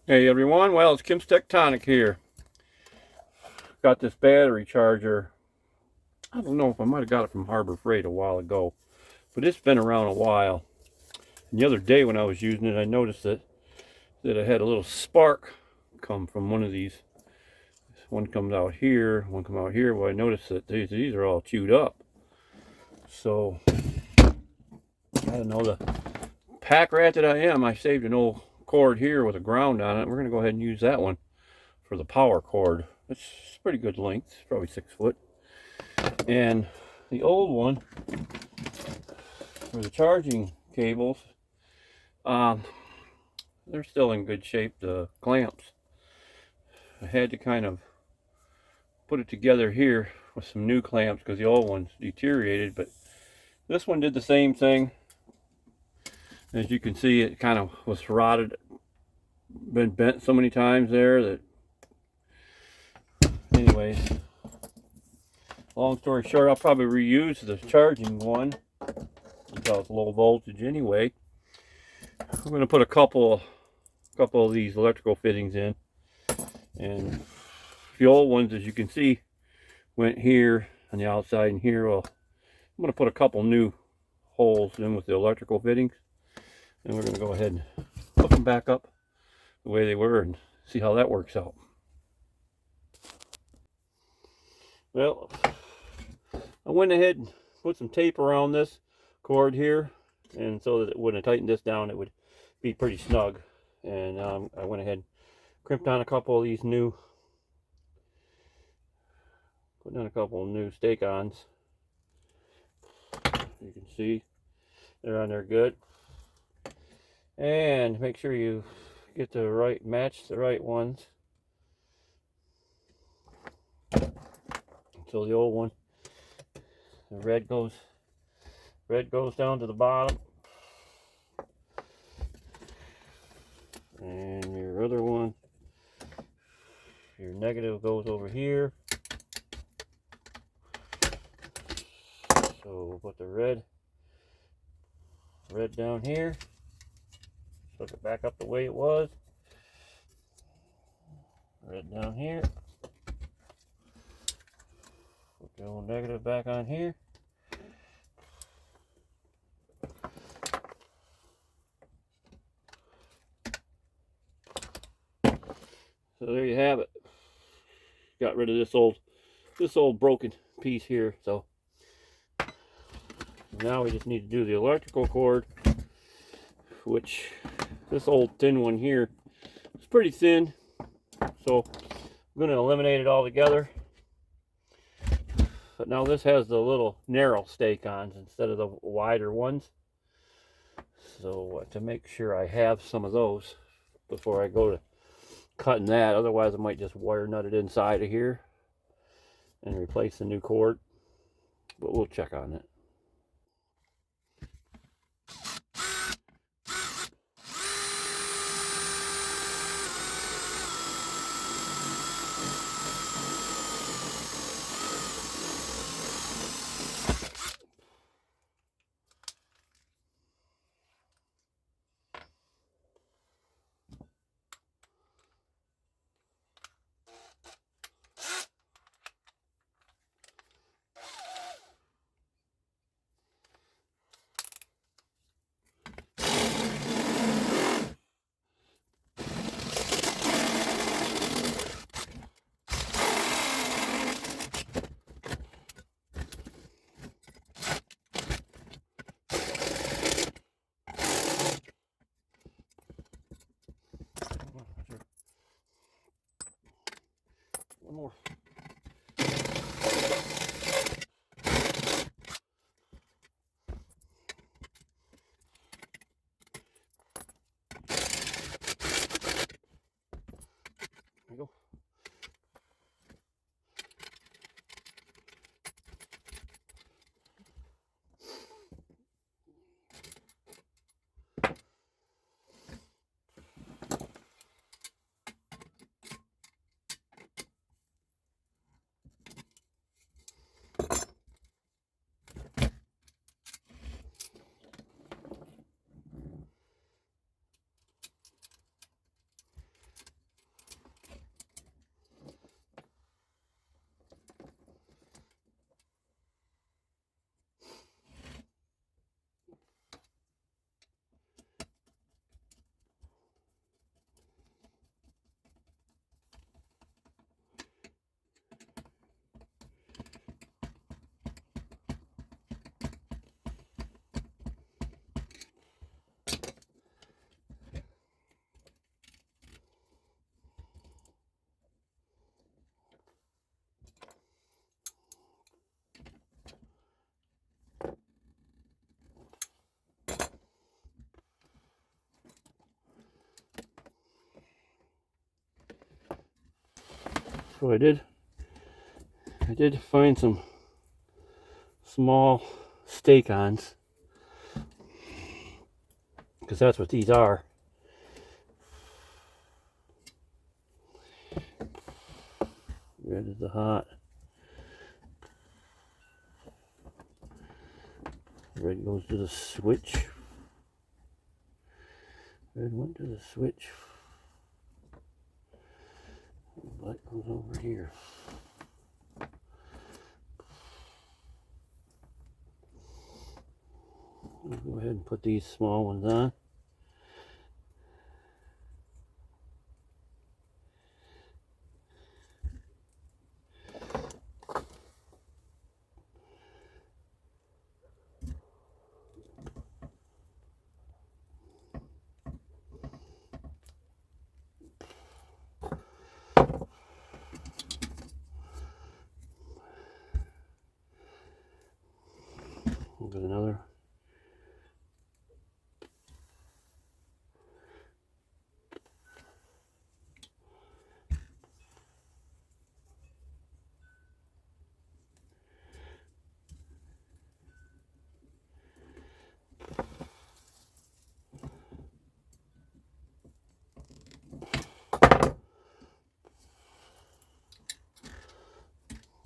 Hey everyone, well it's Kim's Tectonic here. Got this battery charger. I don't know if I might have got it from Harbor Freight a while ago, but it's been around a while. And the other day when I was using it, I noticed that it had a little spark come from one of these. One comes out here, one come out here. Well, I noticed that these are all chewed up. So I don't know, the pack rat that I am, I saved an old cord here with a ground on it. We're gonna go ahead and use that one for the power cord. It's pretty good length, it's probably 6 foot. And the old one for the charging cables, um, they're still in good shape, the clamps. I had to kind of put it together here with some new clamps because the old ones deteriorated, but this one did the same thing. As you can see, it kind of was rotted, been bent so many times there that, anyways, long story short, I'll probably reuse the charging one because it's low voltage anyway. I'm going to put a couple of these electrical fittings in, and the old ones, as you can see, went here on the outside and here. Well, I'm going to put a couple new holes in with the electrical fittings, and we're going to go ahead and hook them back up the way they were and see how that works out. Well, I went ahead and put some tape around this cord here, and so that when I tightened this down, it would be pretty snug. And I went ahead and crimped on a couple of these new, putting on a couple of new stake-ons. You can see they're on there good. And make sure you get the right, match the right ones. So the old one, the red goes down to the bottom, and your other one, your negative goes over here. So we'll put the red down here. Hook it back up the way it was. Red down here. Put the old negative back on here. So there you have it. Got rid of this old broken piece here. So now we just need to do the electrical cord, which this old thin one here is pretty thin. So I'm going to eliminate it altogether. But now this has the little narrow stake-ons instead of the wider ones. So to make sure I have some of those before I go to cutting that. Otherwise I might just wire nut it inside of here and replace the new cord. But we'll check on it. So I did find some small stake-ons, because that's what these are. Red is the hot. Red goes to the switch. Red went to the switch. Black goes over here. I'll go ahead and put these small ones on. We'll get another.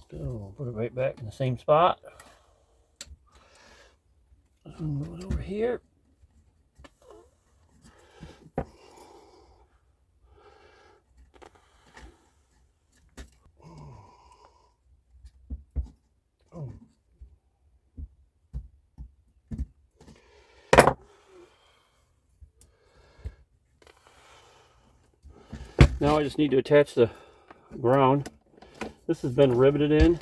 So put it right back in the same spot. This one goes over here. Now I just need to attach the ground. This has been riveted in.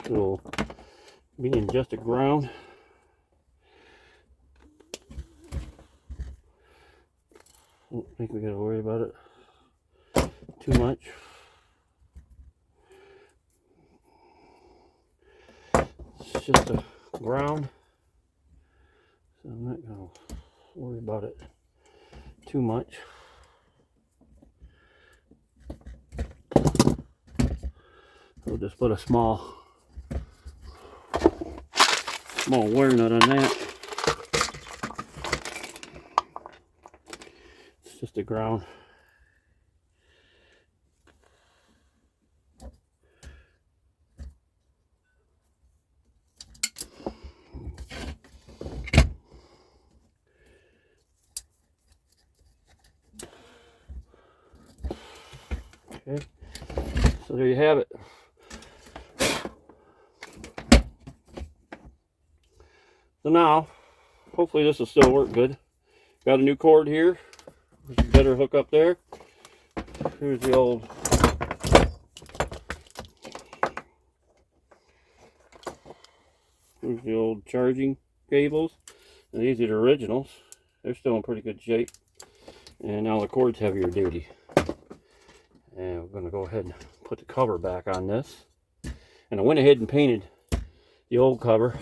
So being just a ground. I don't think we gotta worry about it too much. It's just a ground, so I'm not gonna worry about it too much. We'll just put a small wire nut on that. It's just a ground. Okay, so there you have it. So now, hopefully this will still work good. Got a new cord here, which is better hook up there. Here's the old charging cables. And these are the originals. They're still in pretty good shape. And now the cord's heavier duty. And we're going to go ahead and put the cover back on this. And I went ahead and painted the old cover.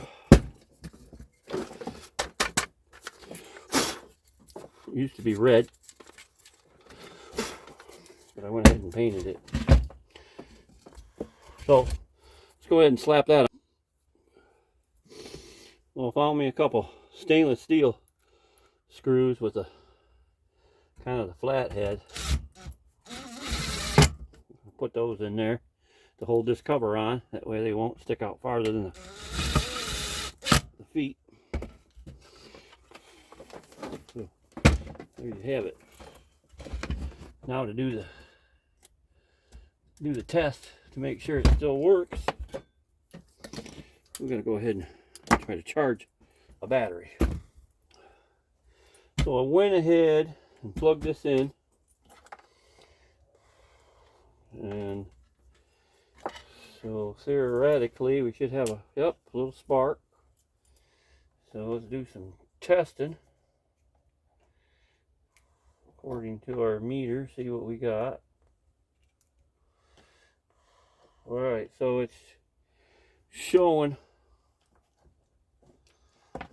It used to be red, but I went ahead and painted it. So let's go ahead and slap that on. Well, I found me a couple stainless steel screws with a kind of the flat head. Put those in there to hold this cover on. That way they won't stick out farther than the feet. So there you have it. Now to do the test to make sure it still works, we're going to go ahead and try to charge a battery. So I went ahead and plugged this in, and so theoretically we should have a little spark. So let's do some testing according to our meter, see what we got. Alright, so it's showing, I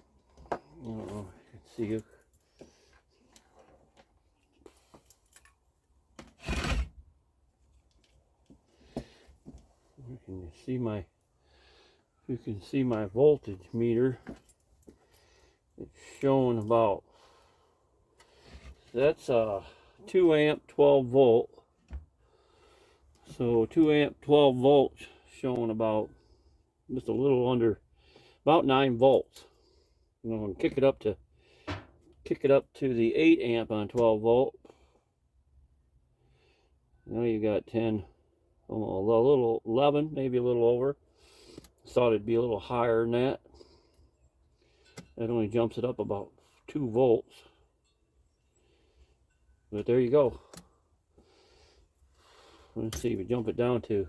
don't know if you can see it. you can see my voltage meter. It's showing about, that's a 2 amp 12 volt. So 2 amp 12 volts showing about just a little under, about 9 volts. I'm going to kick it up to the 8 amp on 12 volt. Now you got 10, almost a little 11, maybe a little over. Thought it'd be a little higher than that. That only jumps it up about 2 volts. But there you go. Let's see, we jump it down to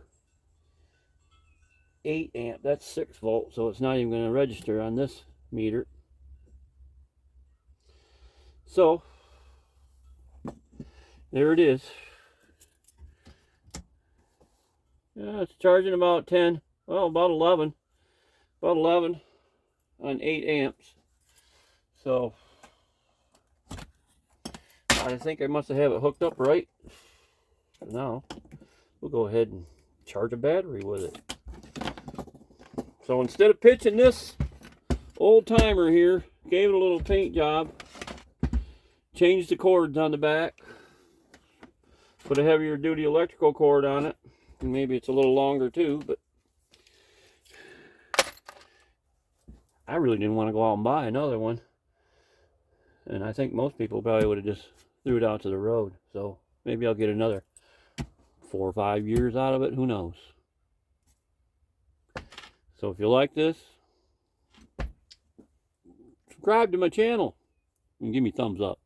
8 amp. That's 6 volts, so it's not even going to register on this meter. So there it is. Yeah, it's charging about 10, well, about 11 on 8 amps. So I think I must have it hooked up right. Now we'll go ahead and charge a battery with it. So instead of pitching this old timer here, gave it a little paint job, changed the cords on the back, put a heavier duty electrical cord on it, and maybe it's a little longer too, but I really didn't want to go out and buy another one, and I think most people probably would have just threw it out to the road. So maybe I'll get another 4 or 5 years out of it, who knows. So if you like this, subscribe to my channel and give me a thumbs up.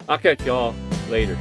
I'll catch y'all later.